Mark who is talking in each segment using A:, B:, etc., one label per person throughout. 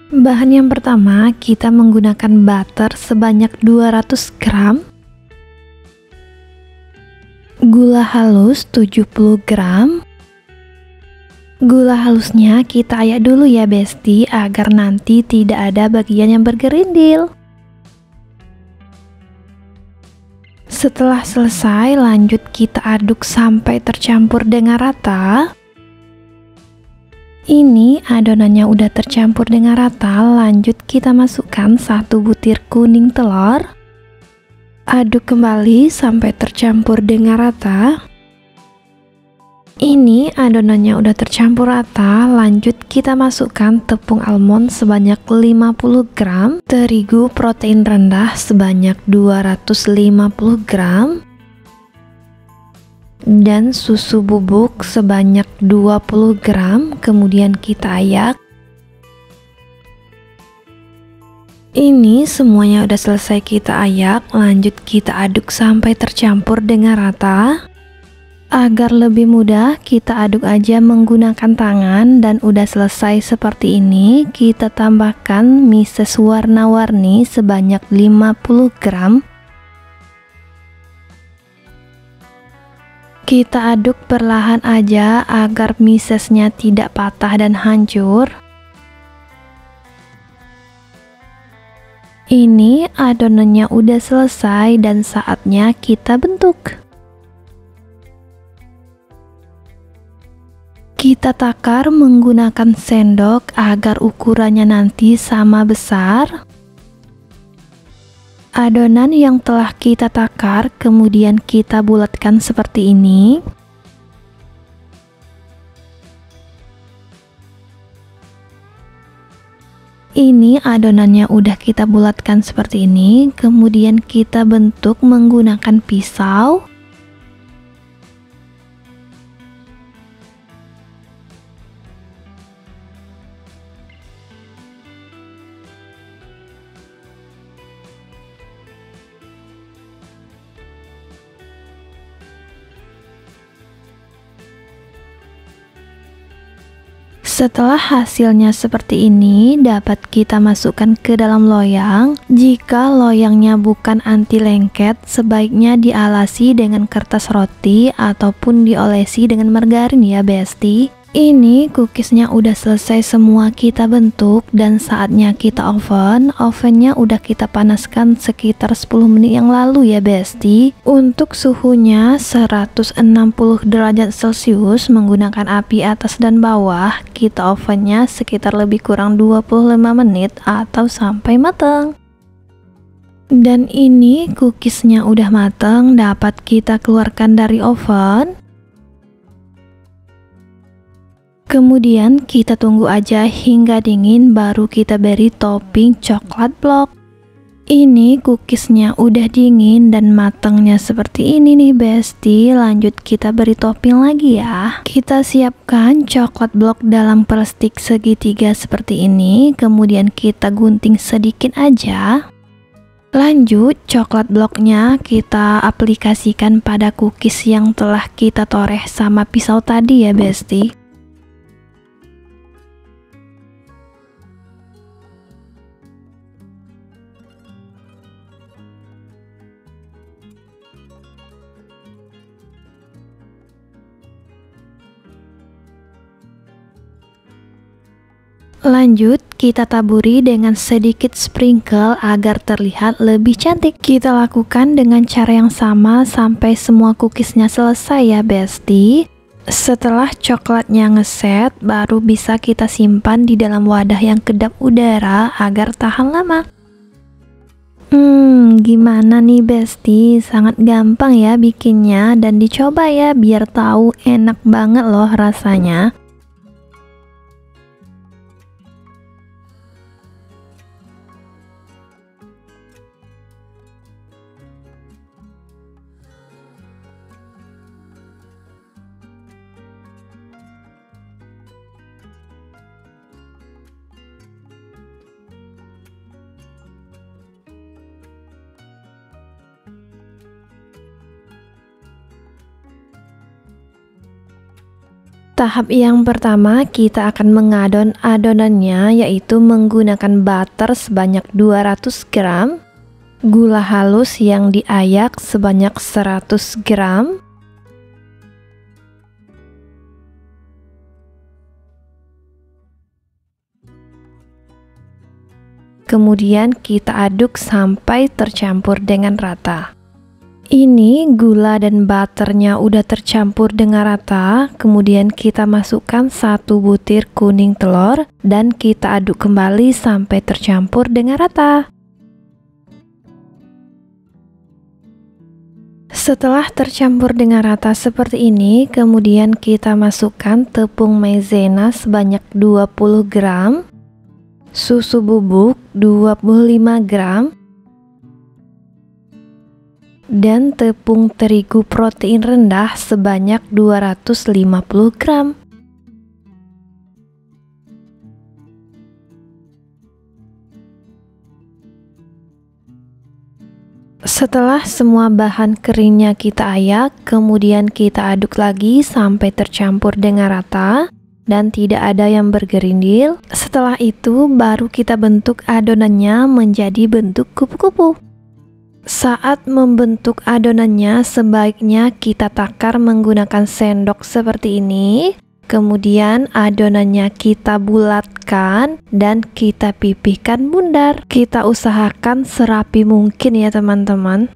A: Bahan yang pertama, kita menggunakan butter sebanyak 200 gram, gula halus 70 gram. Gula halusnya kita ayak dulu ya besti, agar nanti tidak ada bagian yang bergerindil. Setelah selesai, lanjut kita aduk sampai tercampur dengan rata. Ini adonannya udah tercampur dengan rata, lanjut kita masukkan 1 butir kuning telur. Aduk kembali sampai tercampur dengan rata. Ini adonannya udah tercampur rata, lanjut kita masukkan tepung almond sebanyak 50 gram, terigu protein rendah sebanyak 250 gram, dan susu bubuk sebanyak 20 gram, kemudian kita ayak. Ini semuanya udah selesai kita ayak, lanjut kita aduk sampai tercampur dengan rata. Agar lebih mudah, kita aduk aja menggunakan tangan, dan udah selesai seperti ini. Kita tambahkan mises warna-warni sebanyak 50 gram. Kita aduk perlahan aja agar misesnya tidak patah dan hancur. Ini adonannya udah selesai dan saatnya kita bentuk. Kita takar menggunakan sendok agar ukurannya nanti sama besar. Adonan yang telah kita takar kemudian kita bulatkan seperti ini. Ini adonannya udah kita bulatkan seperti ini, kemudian kita bentuk menggunakan pisau. Setelah hasilnya seperti ini, dapat kita masukkan ke dalam loyang. Jika loyangnya bukan anti lengket, sebaiknya dialasi dengan kertas roti ataupun diolesi dengan margarin ya besti. Ini cookiesnya udah selesai semua kita bentuk, dan saatnya kita oven. Ovennya udah kita panaskan sekitar 10 menit yang lalu ya besti. Untuk suhunya 160 derajat celcius menggunakan api atas dan bawah. Kita ovennya sekitar lebih kurang 25 menit atau sampai matang. Dan ini cookiesnya udah matang, dapat kita keluarkan dari oven. Kemudian kita tunggu aja hingga dingin, baru kita beri topping coklat blok. Ini cookiesnya udah dingin dan matangnya seperti ini nih besti. Lanjut kita beri topping lagi ya. Kita siapkan coklat blok dalam plastik segitiga seperti ini, kemudian kita gunting sedikit aja. Lanjut coklat bloknya kita aplikasikan pada cookies yang telah kita toreh sama pisau tadi ya besti. Lanjut kita taburi dengan sedikit sprinkle agar terlihat lebih cantik. Kita lakukan dengan cara yang sama sampai semua cookiesnya selesai ya besti. Setelah coklatnya ngeset, baru bisa kita simpan di dalam wadah yang kedap udara agar tahan lama. Gimana nih besti? Sangat gampang ya bikinnya, dan dicoba ya biar tahu, enak banget loh rasanya. Tahap yang pertama, kita akan mengadon adonannya, yaitu menggunakan butter sebanyak 200 gram, gula halus yang diayak sebanyak 100 gram, kemudian kita aduk sampai tercampur dengan rata. Ini gula dan butternya udah tercampur dengan rata, kemudian kita masukkan 1 butir kuning telur dan kita aduk kembali sampai tercampur dengan rata. Setelah tercampur dengan rata seperti ini, kemudian kita masukkan tepung maizena sebanyak 20 gram, susu bubuk 25 gram, dan tepung terigu protein rendah sebanyak 250 gram. Setelah semua bahan keringnya kita ayak, kemudian kita aduk lagi sampai tercampur dengan rata dan tidak ada yang bergerindil. Setelah itu baru kita bentuk adonannya menjadi bentuk kupu-kupu. Saat membentuk adonannya, sebaiknya kita takar menggunakan sendok seperti ini. Kemudian adonannya kita bulatkan dan kita pipihkan bundar. Kita usahakan serapi mungkin ya teman-teman.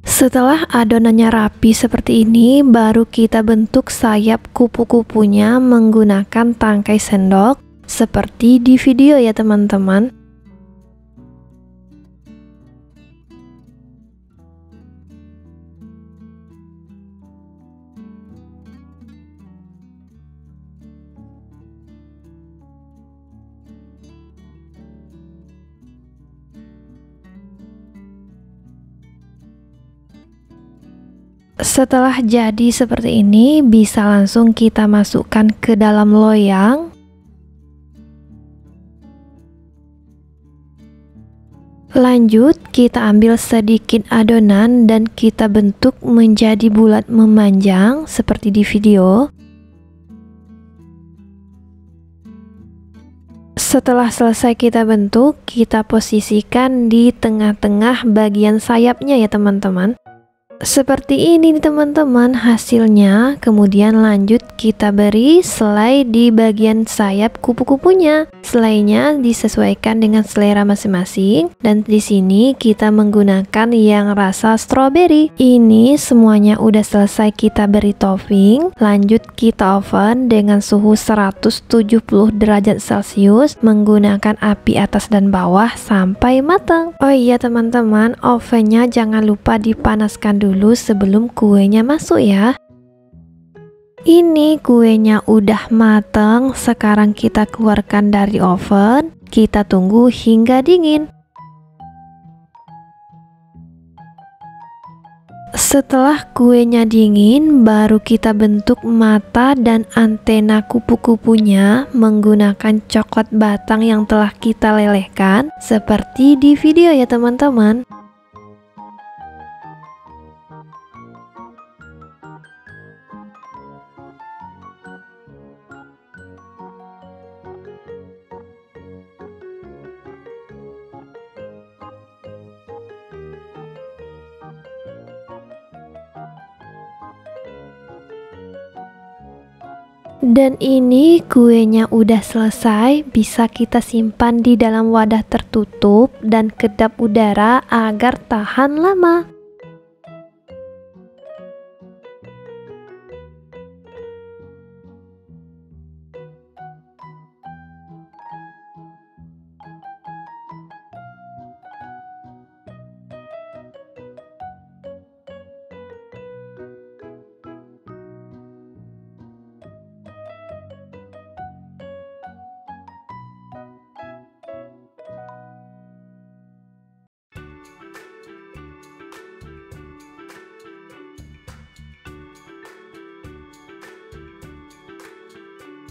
A: Setelah adonannya rapi seperti ini, baru kita bentuk sayap kupu-kupunya menggunakan tangkai sendok seperti di video ya teman-teman. Setelah jadi seperti ini, bisa langsung kita masukkan ke dalam loyang. Lanjut, kita ambil sedikit adonan dan kita bentuk menjadi bulat memanjang seperti di video. Setelah selesai kita bentuk, kita posisikan di tengah-tengah bagian sayapnya ya teman-teman. Seperti ini teman-teman hasilnya. Kemudian lanjut kita beri selai di bagian sayap kupu-kupunya. Selainya disesuaikan dengan selera masing-masing, dan di sini kita menggunakan yang rasa stroberi. Ini semuanya udah selesai kita beri topping. Lanjut kita oven dengan suhu 170 derajat Celcius menggunakan api atas dan bawah sampai matang. Oh iya teman-teman, ovennya jangan lupa dipanaskan dulu sebelum kuenya masuk ya. Ini kuenya udah matang, sekarang kita keluarkan dari oven, kita tunggu hingga dingin. Setelah kuenya dingin, baru kita bentuk mata dan antena kupu-kupunya menggunakan coklat batang yang telah kita lelehkan seperti di video ya teman-teman. Dan ini kuenya udah selesai, bisa kita simpan di dalam wadah tertutup dan kedap udara agar tahan lama.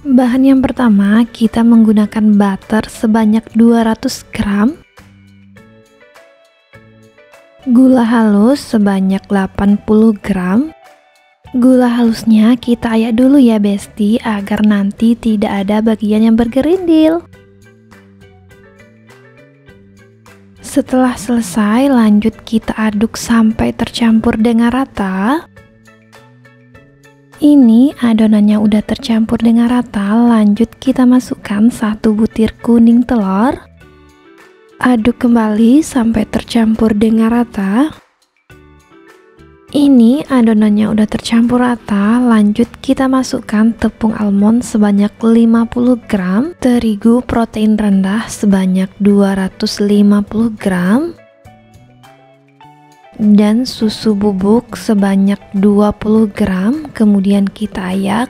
A: Bahan yang pertama, kita menggunakan butter sebanyak 200 gram, gula halus sebanyak 80 gram. Gula halusnya kita ayak dulu ya besti, agar nanti tidak ada bagian yang bergerindil. Setelah selesai, lanjut kita aduk sampai tercampur dengan rata. Ini adonannya udah tercampur dengan rata, lanjut kita masukkan 1 butir kuning telur. Aduk kembali sampai tercampur dengan rata. Ini adonannya udah tercampur rata, lanjut kita masukkan tepung almond sebanyak 50 gram, terigu protein rendah sebanyak 250 gram, dan susu bubuk sebanyak 20 gram, kemudian kita ayak.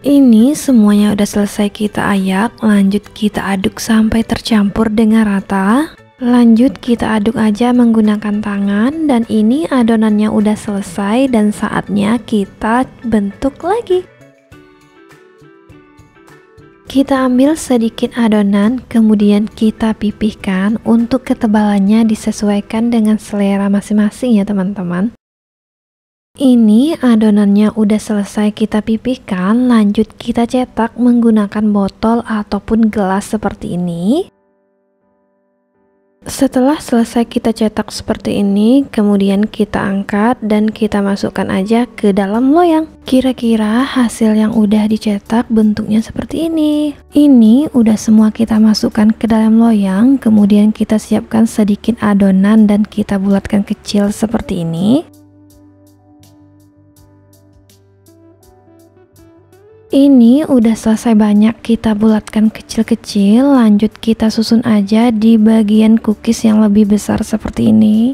A: Ini semuanya udah selesai kita ayak, lanjut kita aduk sampai tercampur dengan rata. Lanjut kita aduk aja menggunakan tangan, dan ini adonannya udah selesai dan saatnya kita bentuk lagi. Kita ambil sedikit adonan, kemudian kita pipihkan. Untuk ketebalannya disesuaikan dengan selera masing-masing ya teman-teman. Ini adonannya udah selesai kita pipihkan, lanjut kita cetak menggunakan botol ataupun gelas seperti ini. Setelah selesai kita cetak seperti ini, kemudian kita angkat dan kita masukkan aja ke dalam loyang. Kira-kira hasil yang udah dicetak bentuknya seperti ini. Ini udah semua kita masukkan ke dalam loyang, kemudian kita siapkan sedikit adonan dan kita bulatkan kecil seperti ini. Ini udah selesai banyak kita bulatkan kecil-kecil, lanjut kita susun aja di bagian cookies yang lebih besar seperti ini.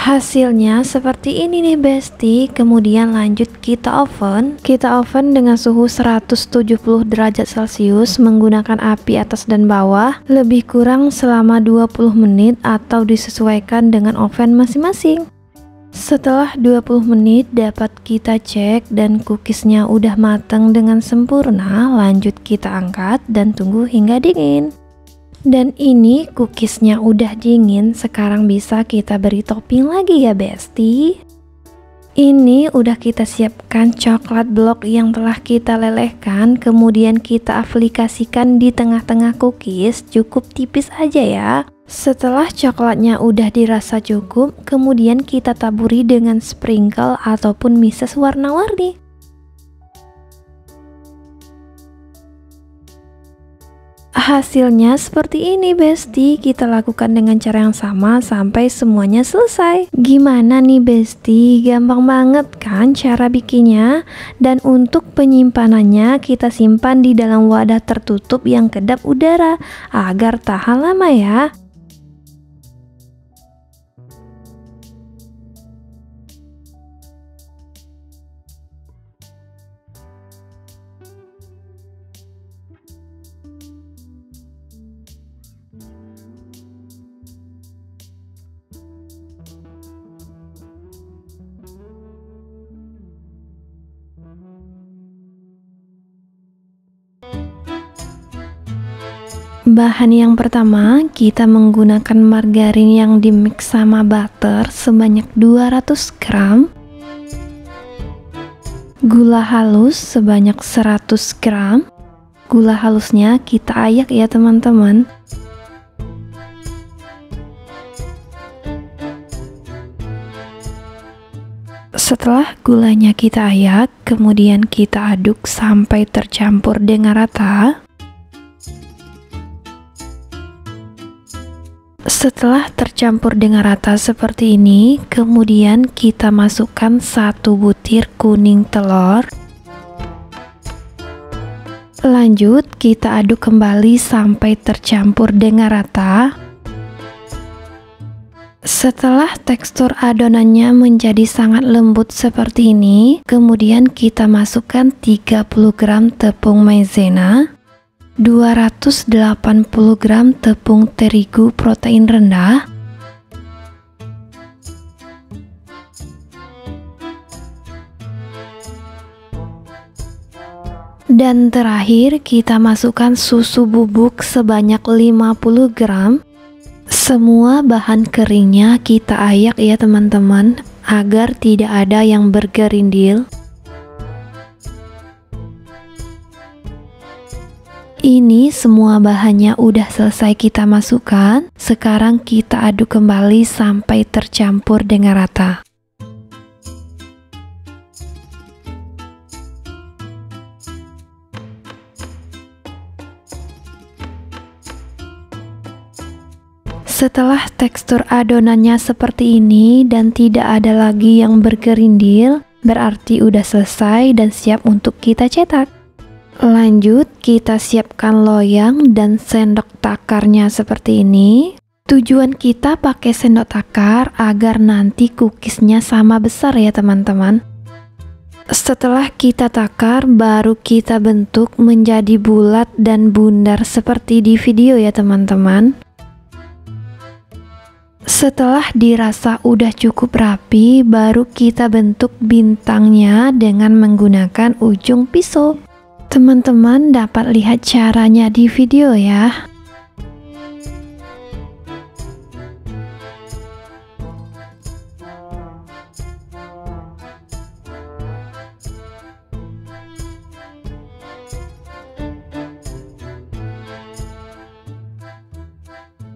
A: Hasilnya seperti ini nih besti. Kemudian lanjut kita oven. Kita oven dengan suhu 170 derajat Celcius menggunakan api atas dan bawah, lebih kurang selama 20 menit atau disesuaikan dengan oven masing-masing. Setelah 20 menit dapat kita cek dan cookiesnya udah matang dengan sempurna. Lanjut kita angkat dan tunggu hingga dingin. Dan ini cookiesnya udah dingin, sekarang bisa kita beri topping lagi ya besti. Ini udah kita siapkan coklat blok yang telah kita lelehkan, kemudian kita aplikasikan di tengah-tengah cookies, cukup tipis aja ya. Setelah coklatnya udah dirasa cukup, kemudian kita taburi dengan sprinkle ataupun mises warna-warni. Hasilnya seperti ini besti. Kita lakukan dengan cara yang sama sampai semuanya selesai. Gimana nih besti? Gampang banget kan cara bikinnya? Dan untuk penyimpanannya kita simpan di dalam wadah tertutup yang kedap udara agar tahan lama ya. Bahan yang pertama, kita menggunakan margarin yang dimix sama butter sebanyak 200 gram, gula halus sebanyak 100 gram. Gula halusnya kita ayak ya teman-teman. Setelah gulanya kita ayak, kemudian kita aduk sampai tercampur dengan rata. Setelah tercampur dengan rata seperti ini, kemudian kita masukkan 1 butir kuning telur. Lanjut kita aduk kembali sampai tercampur dengan rata. Setelah tekstur adonannya menjadi sangat lembut seperti ini, kemudian kita masukkan 30 gram tepung maizena, 280 gram tepung terigu protein rendah, dan terakhir kita masukkan susu bubuk sebanyak 50 gram. Semua bahan keringnya kita ayak ya teman-teman, agar tidak ada yang bergerindil. Ini semua bahannya udah selesai kita masukkan. Sekarang kita aduk kembali sampai tercampur dengan rata. Setelah tekstur adonannya seperti ini dan tidak ada lagi yang bergerindil, berarti udah selesai dan siap untuk kita cetak. Lanjut, kita siapkan loyang dan sendok takarnya seperti ini. Tujuan kita pakai sendok takar agar nanti cookiesnya sama besar ya teman-teman. Setelah kita takar, baru kita bentuk menjadi bulat dan bundar seperti di video ya teman-teman. Setelah dirasa udah cukup rapi, baru kita bentuk bintangnya dengan menggunakan ujung pisau. Teman-teman dapat lihat caranya di video ya.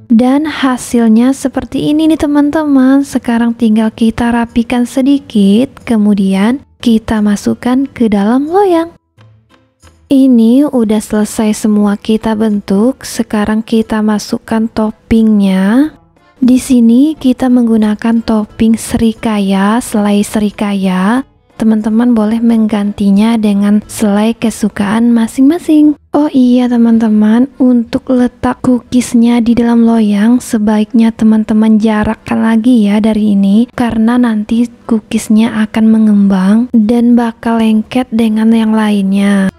A: Dan hasilnya seperti ini nih teman-teman. Sekarang tinggal kita rapikan sedikit, kemudian kita masukkan ke dalam loyang. Ini udah selesai semua kita bentuk. Sekarang kita masukkan toppingnya. Di sini kita menggunakan topping serikaya, selai serikaya. Teman-teman boleh menggantinya dengan selai kesukaan masing-masing. Oh iya teman-teman, untuk letak cookiesnya di dalam loyang sebaiknya teman-teman jarakkan lagi ya dari ini, karena nanti cookiesnya akan mengembang dan bakal lengket dengan yang lainnya.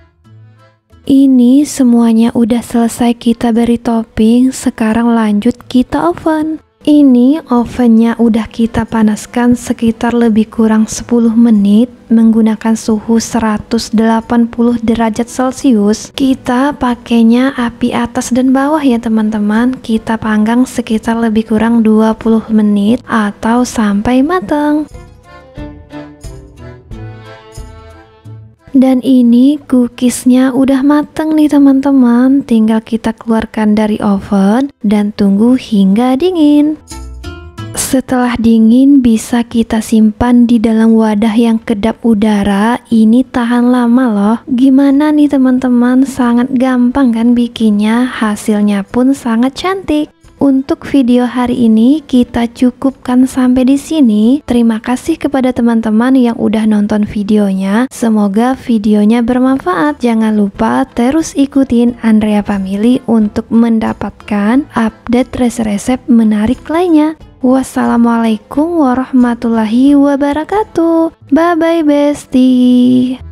A: Ini semuanya udah selesai kita beri topping. Sekarang lanjut kita oven. Ini ovennya udah kita panaskan sekitar lebih kurang 10 menit menggunakan suhu 180 derajat Celcius. Kita pakainya api atas dan bawah ya teman-teman. Kita panggang sekitar lebih kurang 20 menit atau sampai matang. Dan ini cookiesnya udah mateng nih teman-teman. Tinggal kita keluarkan dari oven dan tunggu hingga dingin. Setelah dingin bisa kita simpan di dalam wadah yang kedap udara. Ini tahan lama loh. Gimana nih teman-teman? Sangat gampang kan bikinnya? Hasilnya pun sangat cantik. Untuk video hari ini kita cukupkan sampai di sini. Terima kasih kepada teman-teman yang udah nonton videonya. Semoga videonya bermanfaat. Jangan lupa terus ikutin Andrea Family untuk mendapatkan update resep-resep menarik lainnya. Wassalamualaikum warahmatullahi wabarakatuh. Bye bye bestie.